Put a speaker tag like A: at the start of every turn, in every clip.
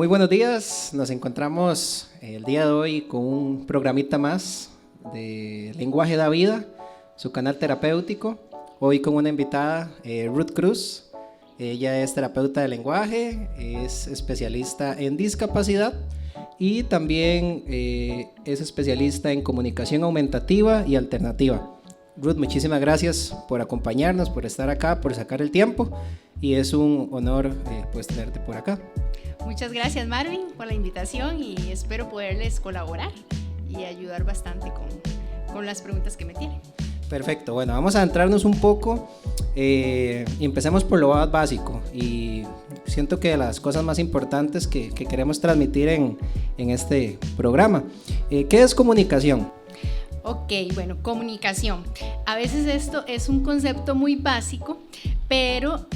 A: Muy buenos días, nos encontramos el día de hoy con un programita más de Lenguaje da Vida, su canal terapéutico. Hoy con una invitada, Ruth Cruz. Ella es terapeuta de lenguaje, es especialista en discapacidad y también es especialista en comunicación aumentativa y alternativa. Ruth, muchísimas gracias por acompañarnos, por estar acá, por sacar el tiempo, y es un honor pues tenerte por acá.
B: Muchas gracias, Marvin, por la invitación, y espero poderles colaborar y ayudar bastante con las preguntas que me tienen.
A: Perfecto, bueno, vamos a adentrarnos un poco y empecemos por lo más básico, y siento que de las cosas más importantes que queremos transmitir en este programa. ¿Qué es comunicación?
B: Ok, bueno, comunicación. A veces esto es un concepto muy básico, pero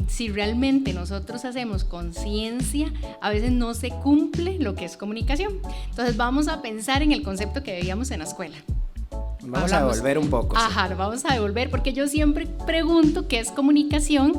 B: si realmente nosotros hacemos conciencia, a veces no se cumple lo que es comunicación. Entonces vamos a pensar en el concepto que veíamos en la escuela.
A: Vamos a devolver un poco.
B: Ajá, lo vamos a devolver, porque yo siempre pregunto qué es comunicación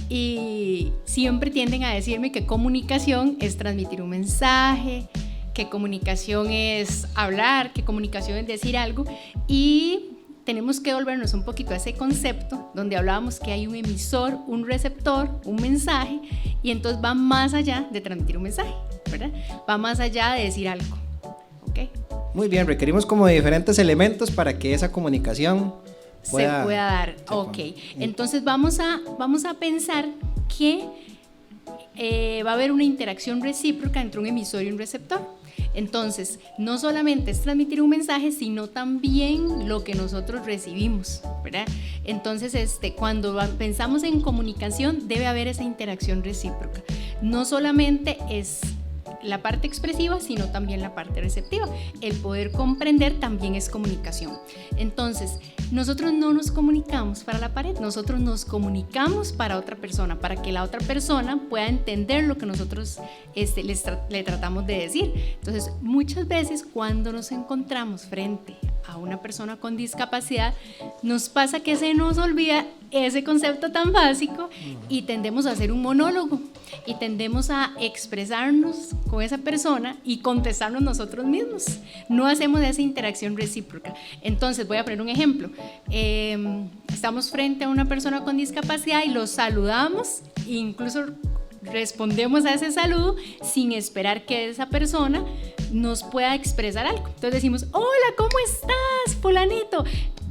B: y siempre tienden a decirme que comunicación es transmitir un mensaje, que comunicación es hablar, que comunicación es decir algo, y tenemos que volvernos un poquito a ese concepto donde hablábamos que hay un emisor, un receptor, un mensaje, y entonces va más allá de transmitir un mensaje, ¿verdad? Va más allá de decir algo, ¿ok?
A: Muy bien, requerimos como de diferentes elementos para que esa comunicación
B: se pueda dar. Ok, entonces vamos a pensar que va a haber una interacción recíproca entre un emisor y un receptor. Entonces, no solamente es transmitir un mensaje, sino también lo que nosotros recibimos, ¿verdad? Entonces, cuando pensamos en comunicación, debe haber esa interacción recíproca. No solamente es la parte expresiva, sino también la parte receptiva. El poder comprender también es comunicación. Entonces, nosotros no nos comunicamos para la pared, nosotros nos comunicamos para otra persona, para que la otra persona pueda entender lo que nosotros le tratamos de decir. Entonces, muchas veces cuando nos encontramos frente a una persona con discapacidad, nos pasa que se nos olvida ese concepto tan básico y tendemos a hacer un monólogo y tendemos a expresarnos con esa persona y contestarnos nosotros mismos. No hacemos esa interacción recíproca. Entonces, voy a poner un ejemplo. Estamos frente a una persona con discapacidad y los saludamos, e incluso respondemos a ese saludo sin esperar que esa persona nos pueda expresar algo. Entonces decimos: hola, ¿cómo estás, fulanito?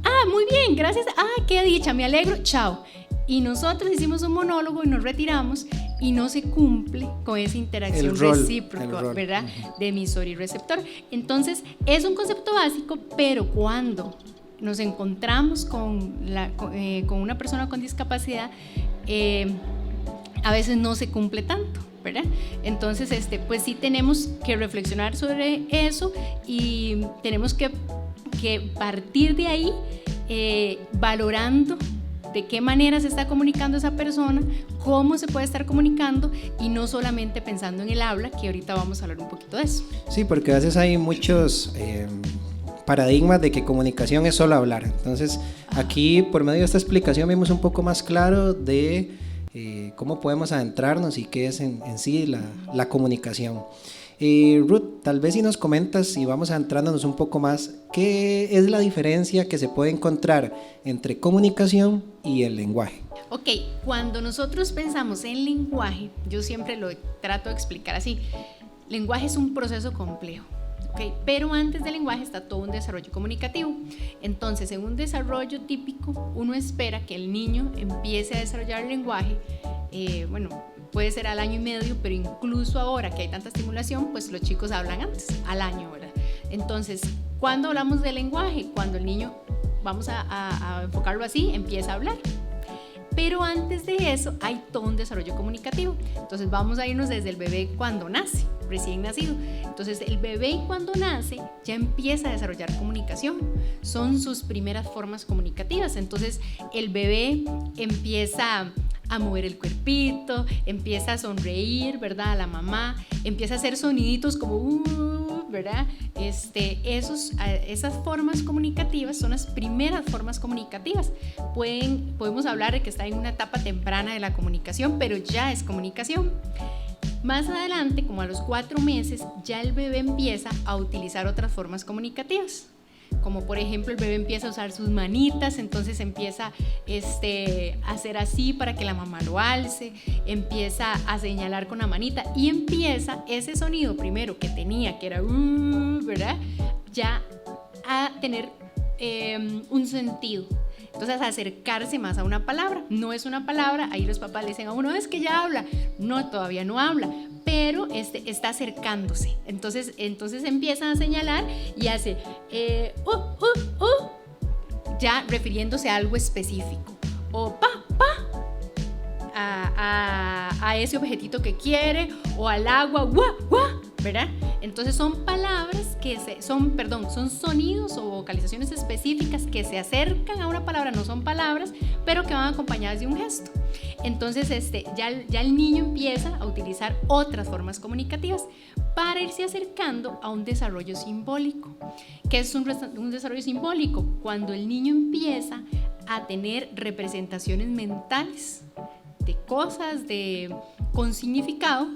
B: Ah, muy bien, gracias. Ah, qué dicha, me alegro, chao. Y nosotros hicimos un monólogo y nos retiramos, y no se cumple con esa interacción recíproca, ¿verdad? De emisor y receptor. Entonces, es un concepto básico, pero cuando nos encontramos con una persona con discapacidad, a veces no se cumple tanto, ¿verdad? Entonces, pues sí tenemos que reflexionar sobre eso, y tenemos que partir de ahí, valorando de qué manera se está comunicando esa persona, cómo se puede estar comunicando, y no solamente pensando en el habla, que ahorita vamos a hablar un poquito de eso.
A: Sí, porque a veces hay muchos paradigmas de que comunicación es solo hablar. Entonces, aquí por medio de esta explicación vimos un poco más claro de cómo podemos adentrarnos y qué es en sí la comunicación. Ruth, tal vez si nos comentas y vamos adentrándonos un poco más, ¿qué es la diferencia que se puede encontrar entre comunicación y el lenguaje?
B: Ok, cuando nosotros pensamos en lenguaje, yo siempre lo trato de explicar así: lenguaje es un proceso complejo. Okay, pero antes del lenguaje está todo un desarrollo comunicativo. Entonces, en un desarrollo típico, uno espera que el niño empiece a desarrollar el lenguaje, puede ser al año y medio, pero incluso ahora que hay tanta estimulación, pues los chicos hablan antes, al año, ¿verdad? Entonces, ¿cuándo hablamos de lenguaje? Cuando el niño, vamos a enfocarlo así, empieza a hablar. Pero antes de eso hay todo un desarrollo comunicativo. Entonces vamos a irnos desde el bebé cuando nace, recién nacido. Entonces el bebé cuando nace ya empieza a desarrollar comunicación. Son sus primeras formas comunicativas. Entonces el bebé empieza a mover el cuerpito, empieza a sonreír, ¿verdad? A la mamá, empieza a hacer soniditos como ¿verdad? Esas formas comunicativas son las primeras formas comunicativas. Podemos hablar de que está en una etapa temprana de la comunicación, pero ya es comunicación. Más adelante, como a los 4 meses, ya el bebé empieza a utilizar otras formas comunicativas. Como por ejemplo el bebé empieza a usar sus manitas, entonces empieza a hacer así para que la mamá lo alce, empieza a señalar con la manita y empieza ese sonido primero que tenía, que era ¿verdad? Ya a tener un sentido. Entonces acercarse más a una palabra. No es una palabra, ahí los papás le dicen a uno, es que ya habla. No, todavía no habla, pero está acercándose. Entonces empiezan a señalar y hace ya refiriéndose a algo específico. O pa, a ese objetito que quiere, o al agua, guá, guá, ¿verdad? Entonces son palabras son sonidos o vocalizaciones específicas que se acercan a una palabra, no son palabras, pero que van acompañadas de un gesto. Entonces ya el niño empieza a utilizar otras formas comunicativas para irse acercando a un desarrollo simbólico. ¿Qué es un desarrollo simbólico? Cuando el niño empieza a tener representaciones mentales de cosas con significado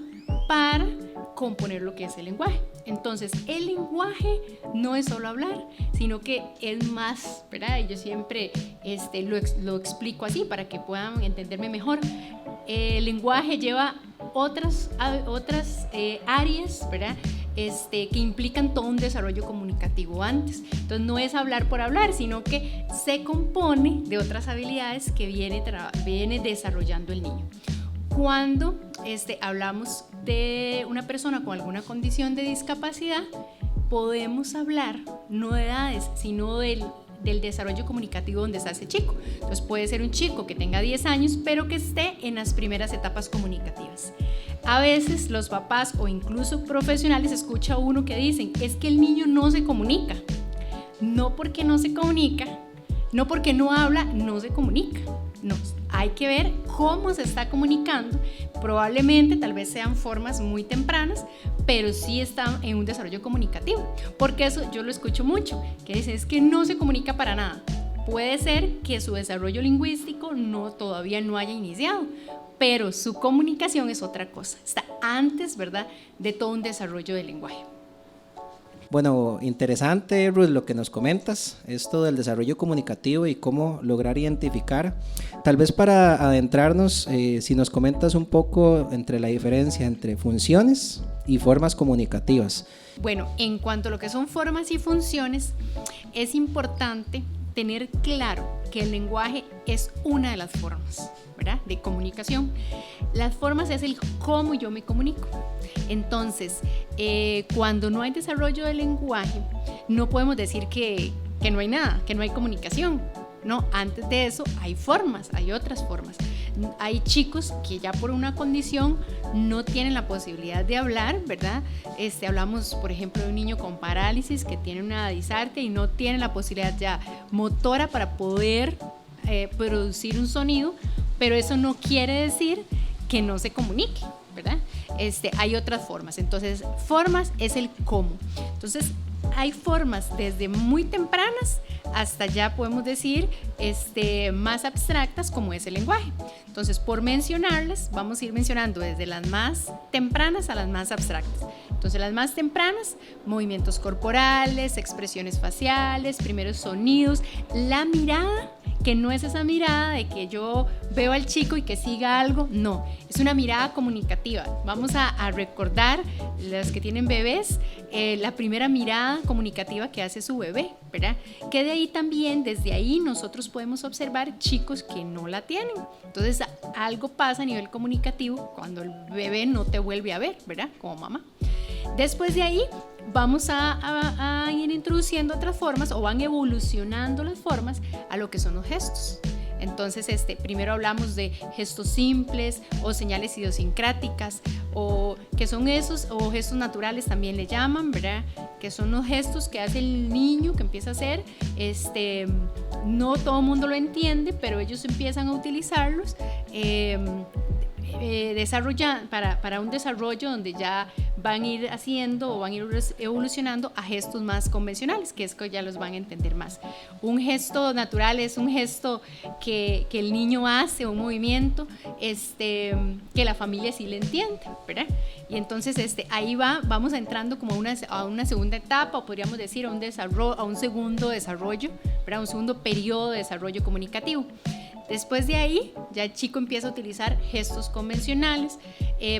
B: para componer lo que es el lenguaje. Entonces, el lenguaje no es solo hablar, sino que es más, ¿verdad? Y yo siempre lo explico así para que puedan entenderme mejor. El lenguaje lleva otras áreas, ¿verdad? Que implican todo un desarrollo comunicativo antes. Entonces, no es hablar por hablar, sino que se compone de otras habilidades que viene desarrollando el niño. Cuando hablamos de una persona con alguna condición de discapacidad, podemos hablar no de edades, sino del desarrollo comunicativo donde está ese chico. Entonces puede ser un chico que tenga 10 años, pero que esté en las primeras etapas comunicativas. A veces los papás o incluso profesionales escucha uno que dicen, es que el niño no se comunica. No porque no se comunica, no porque no habla, no se comunica. No, hay que ver cómo se está comunicando. Probablemente, tal vez sean formas muy tempranas, pero sí está en un desarrollo comunicativo. Porque eso yo lo escucho mucho, que dicen es que no se comunica para nada. Puede ser que su desarrollo lingüístico todavía no haya iniciado, pero su comunicación es otra cosa. Está antes, ¿verdad?, de todo un desarrollo del lenguaje.
A: Bueno, interesante, Ruth, lo que nos comentas, esto del desarrollo comunicativo y cómo lograr identificar. Tal vez para adentrarnos, si nos comentas un poco entre la diferencia entre funciones y formas comunicativas.
B: Bueno, en cuanto a lo que son formas y funciones, es importante tener claro que el lenguaje es una de las formas, ¿verdad?, de comunicación. Las formas es el cómo yo me comunico. Entonces, cuando no hay desarrollo del lenguaje, no podemos decir que no hay nada, que no hay comunicación. No, antes de eso hay formas, hay otras formas. Hay chicos que ya por una condición no tienen la posibilidad de hablar, ¿verdad? Hablamos, por ejemplo, de un niño con parálisis que tiene una disartria y no tiene la posibilidad ya motora para poder producir un sonido, pero eso no quiere decir que no se comunique, ¿verdad? Hay otras formas. Entonces, formas es el cómo. Entonces, hay formas desde muy tempranas hasta ya podemos decir más abstractas como es el lenguaje. Entonces, por mencionarlas, vamos a ir mencionando desde las más tempranas a las más abstractas. Entonces, las más tempranas, movimientos corporales, expresiones faciales, primeros sonidos, la mirada, que no es esa mirada de que yo veo al chico y que siga algo, no, es una mirada comunicativa. Vamos a recordar, las que tienen bebés, la primera mirada comunicativa que hace su bebé, ¿verdad? Que de ahí también, desde ahí nosotros podemos observar chicos que no la tienen. Entonces algo pasa a nivel comunicativo cuando el bebé no te vuelve a ver, ¿verdad? Como mamá. Después de ahí vamos a ir introduciendo otras formas o van evolucionando las formas a lo que son los gestos. Entonces, primero hablamos de gestos simples o señales idiosincráticas, o que son esos, o gestos naturales también le llaman, ¿verdad? Que son los gestos que hace el niño, que empieza a hacer. No todo el mundo lo entiende, pero ellos empiezan a utilizarlos para un desarrollo donde ya van a ir haciendo o van a ir evolucionando a gestos más convencionales, que es que ya los van a entender más. Un gesto natural es un gesto que el niño hace, un movimiento que la familia sí le entiende, ¿verdad? Y entonces ahí vamos entrando como a una segunda etapa, o podríamos decir a un segundo desarrollo, ¿verdad? Un segundo periodo de desarrollo comunicativo. Después de ahí, ya el chico empieza a utilizar gestos convencionales.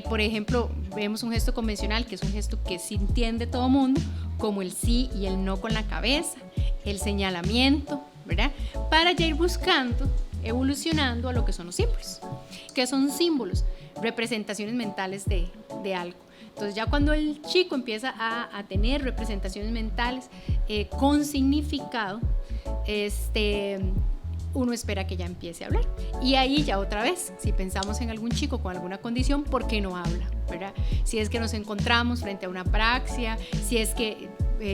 B: Por ejemplo, vemos un gesto convencional, que es un gesto que sí entiende todo el mundo, como el sí y el no con la cabeza, el señalamiento, ¿verdad? Para ya ir buscando, evolucionando a lo que son los símbolos. ¿Qué son símbolos? Representaciones mentales de algo. Entonces ya cuando el chico empieza a tener representaciones mentales con significado, uno espera que ya empiece a hablar. Y ahí ya otra vez, si pensamos en algún chico con alguna condición, ¿por qué no habla? ¿Verdad? Si es que nos encontramos frente a una apraxia, si es que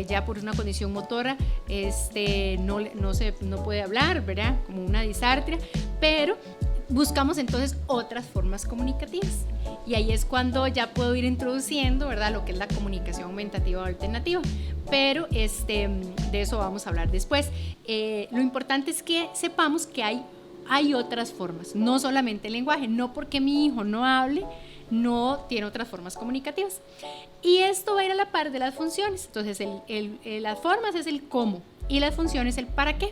B: ya por una condición motora no puede hablar, ¿verdad? Como una disartria, pero buscamos entonces otras formas comunicativas. Y ahí es cuando ya puedo ir introduciendo, ¿verdad?, lo que es la comunicación aumentativa o alternativa. Pero de eso vamos a hablar después. Lo importante es que sepamos que hay otras formas, no solamente el lenguaje. No porque mi hijo no hable, no tiene otras formas comunicativas. Y esto va a ir a la par de las funciones. Entonces, las formas es el cómo y las funciones el para qué.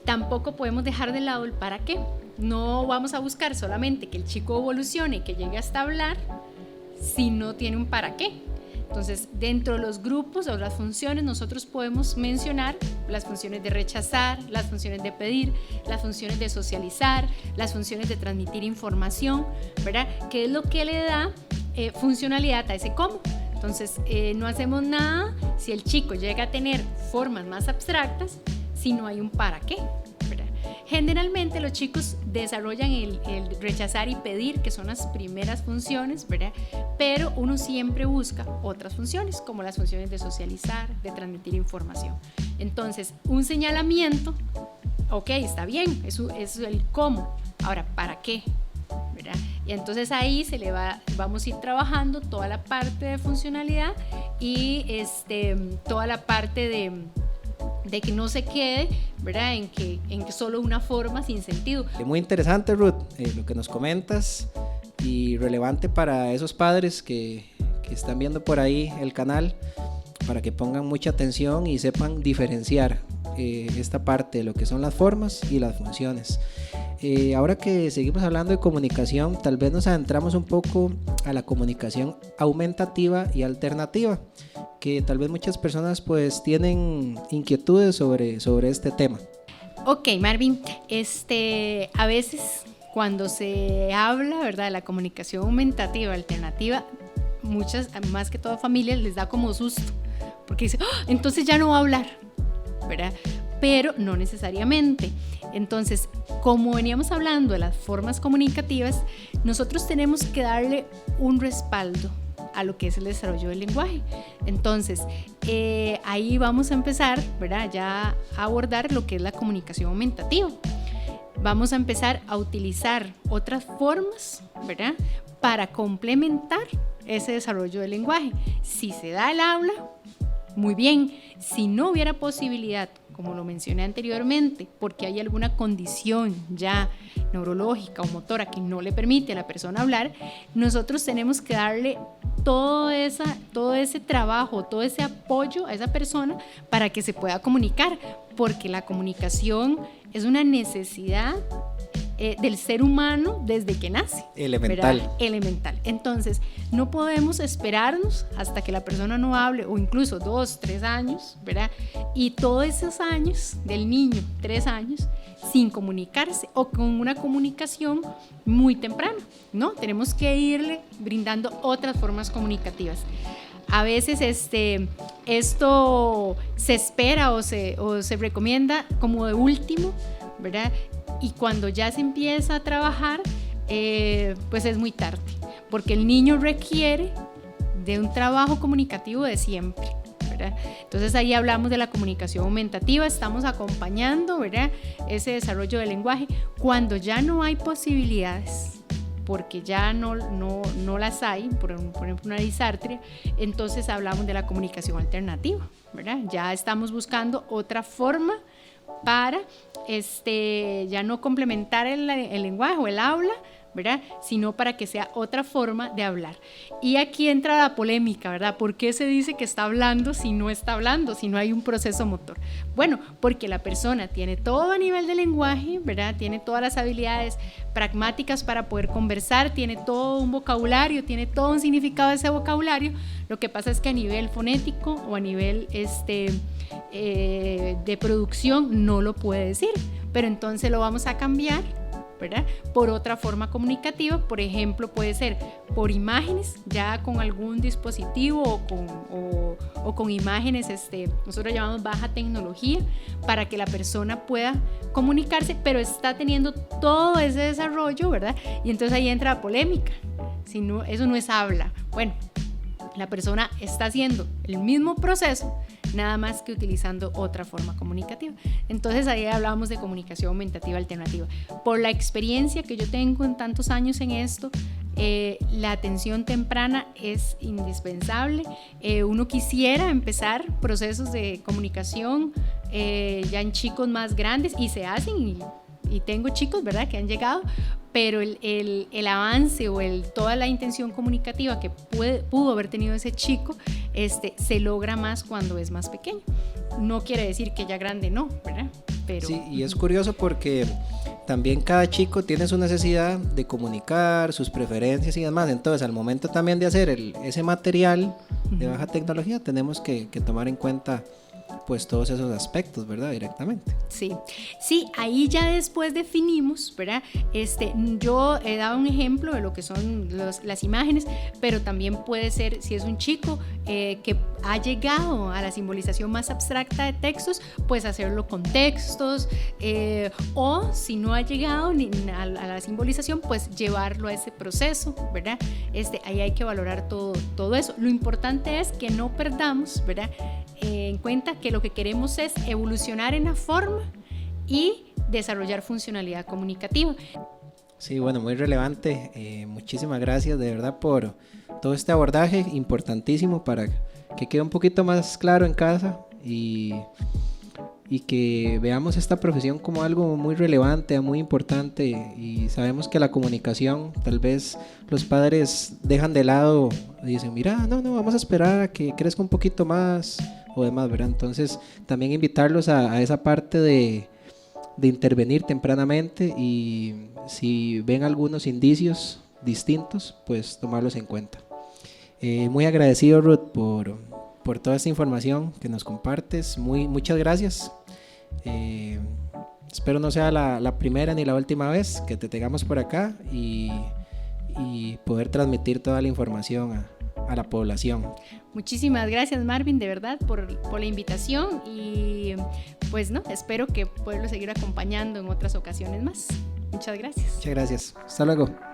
B: Tampoco podemos dejar de lado el para qué. No vamos a buscar solamente que el chico evolucione y que llegue hasta hablar si no tiene un para qué. Entonces, dentro de los grupos o las funciones, nosotros podemos mencionar las funciones de rechazar, las funciones de pedir, las funciones de socializar, las funciones de transmitir información, ¿verdad? Que es lo que le da funcionalidad a ese cómo. Entonces, no hacemos nada si el chico llega a tener formas más abstractas si no hay un para qué, ¿verdad? Generalmente los chicos desarrollan el rechazar y pedir, que son las primeras funciones, ¿verdad? Pero uno siempre busca otras funciones, como las funciones de socializar, de transmitir información. Entonces, un señalamiento, ok, está bien, eso es el cómo. Ahora, ¿para qué? ¿Verdad? Y entonces ahí vamos a ir trabajando toda la parte de funcionalidad y toda la parte de que no se quede, ¿verdad?, en que solo una forma sin sentido.
A: Muy interesante, Ruth, lo que nos comentas, y relevante para esos padres que están viendo por ahí el canal, para que pongan mucha atención y sepan diferenciar esta parte de lo que son las formas y las funciones. Ahora que seguimos hablando de comunicación, tal vez nos adentramos un poco a la comunicación aumentativa y alternativa, que tal vez muchas personas pues tienen inquietudes sobre este tema.
B: Ok, Marvin, a veces cuando se habla, ¿verdad?, de la comunicación aumentativa, alternativa, muchas, más que todo familias, les da como susto, porque dicen, ¡oh!, entonces ya no va a hablar, ¿verdad? Pero no necesariamente. Entonces, como veníamos hablando de las formas comunicativas, nosotros tenemos que darle un respaldo a lo que es el desarrollo del lenguaje. Entonces, ahí vamos a empezar, ¿verdad?, ya a abordar lo que es la comunicación aumentativa. Vamos a empezar a utilizar otras formas, ¿verdad?, para complementar ese desarrollo del lenguaje. Si se da el habla, muy bien. Si no hubiera posibilidad, como lo mencioné anteriormente, porque hay alguna condición ya neurológica o motora que no le permite a la persona hablar, nosotros tenemos que darle todo ese trabajo, todo ese apoyo a esa persona para que se pueda comunicar, porque la comunicación es una necesidad del ser humano desde que nace.
A: Elemental.
B: ¿Verdad? Elemental. Entonces, no podemos esperarnos hasta que la persona no hable, o incluso 2, 3 años, ¿verdad? Y todos esos años del niño, 3 años, sin comunicarse o con una comunicación muy temprana, ¿no? Tenemos que irle brindando otras formas comunicativas. A veces esto se espera o se recomienda como de último, ¿verdad? Y cuando ya se empieza a trabajar, pues es muy tarde, porque el niño requiere de un trabajo comunicativo de siempre, ¿verdad? Entonces ahí hablamos de la comunicación aumentativa, estamos acompañando, ¿verdad?, ese desarrollo del lenguaje cuando ya no hay posibilidades porque ya no las hay, por ejemplo una disartria, entonces hablamos de la comunicación alternativa, ¿verdad? Ya estamos buscando otra forma para ya no complementar el lenguaje o el habla, ¿verdad? Sino para que sea otra forma de hablar. Y aquí entra la polémica, ¿verdad? ¿Por qué se dice que está hablando si no está hablando, si no hay un proceso motor? Bueno, porque la persona tiene todo a nivel de lenguaje, ¿verdad? Tiene todas las habilidades pragmáticas para poder conversar, tiene todo un vocabulario, tiene todo un significado de ese vocabulario. Lo que pasa es que a nivel fonético o a nivel de producción no lo puede decir, pero entonces lo vamos a cambiar, ¿verdad? Por otra forma comunicativa, por ejemplo, puede ser por imágenes, ya con algún dispositivo o con imágenes, nosotros llamamos baja tecnología, para que la persona pueda comunicarse, pero está teniendo todo ese desarrollo, ¿verdad? Y entonces ahí entra la polémica, si no, eso no es habla. Bueno, la persona está haciendo el mismo proceso, nada más que utilizando otra forma comunicativa. Entonces ahí hablábamos de comunicación aumentativa alternativa. Por la experiencia que yo tengo en tantos años en esto, la atención temprana es indispensable. Uno quisiera empezar procesos de comunicación ya en chicos más grandes, y se hacen, y tengo chicos, ¿verdad?, que han llegado, pero el avance o toda la intención comunicativa que pudo haber tenido ese chico se logra más cuando es más pequeño. No quiere decir que ya grande no, ¿verdad? Pero,
A: sí, y es curioso porque también cada chico tiene su necesidad de comunicar, sus preferencias y demás. Entonces, al momento también de hacer ese material de baja tecnología, tenemos que tomar en cuenta pues todos esos aspectos, ¿verdad? Directamente.
B: Sí, ahí ya después definimos, ¿verdad? Yo he dado un ejemplo de lo que son las imágenes, pero también puede ser, si es un chico que ha llegado a la simbolización más abstracta de textos, pues hacerlo con textos, o si no ha llegado a la simbolización, pues llevarlo a ese proceso, ¿verdad? Ahí hay que valorar todo eso. Lo importante es que no perdamos, ¿verdad?, en cuenta que lo que queremos es evolucionar en la forma y desarrollar funcionalidad comunicativa.
A: Sí, bueno, muy relevante. Muchísimas gracias de verdad por todo este abordaje importantísimo para que quede un poquito más claro en casa y que veamos esta profesión como algo muy relevante, muy importante. Y sabemos que la comunicación, tal vez los padres dejan de lado y dicen, mira, no, vamos a esperar a que crezca un poquito más o demás, ¿verdad? Entonces también invitarlos a esa parte de intervenir tempranamente, y si ven algunos indicios distintos, pues tomarlos en cuenta. Muy agradecido, Ruth, por toda esta información que nos compartes. Muchas gracias. Espero no sea la primera ni la última vez que te tengamos por acá y poder transmitir toda la información a la población.
B: Muchísimas gracias, Marvin, de verdad, por la invitación, y pues espero que poderlo seguir acompañando en otras ocasiones más. Muchas gracias.
A: Muchas gracias. Hasta luego.